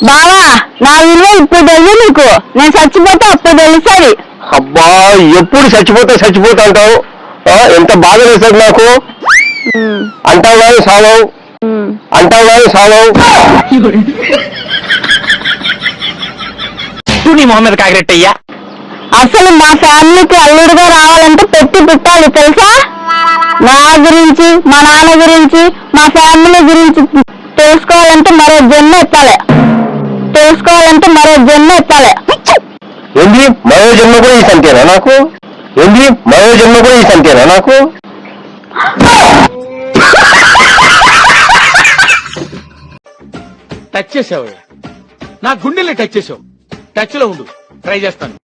బావా నా విలువ ఇప్పుడు తెలియదు నీకు. నేను చచ్చిపోతే అప్పుడు తెలుస్తుంది. అబ్బా ఎప్పుడు చచ్చిపోతా అంటావు. ఎంత బాధ వేస్తుంది నాకు. అంటావు కానీ సాగవు. నీ మొహమ్మద్ కాకిరెట్టయ్యా. అసలు మా ఫ్యామిలీకి అల్లుడుగా రావాలంటే పెట్టి పుట్టాలి తెలుసా. నా గురించి, మా నాన్న గురించి, మా ఫ్యామిలీ గురించి తెలుసుకోవాలంటే మరో జన్మ ఎత్తాలి. ఏంది మరో జన్మ కూడా ఈ సంతేనా నాకు. టచ్ చేసావు, నా గుండెల్ని టచ్ చేసావు. టచ్ లో ఉండు, ట్రై చేస్తాను.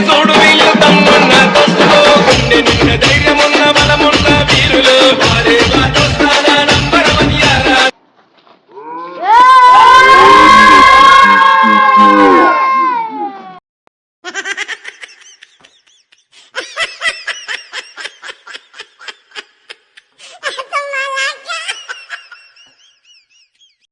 చూడు వీళ్ళు తమ్మున్న దోస్తులో గుండె నిన్న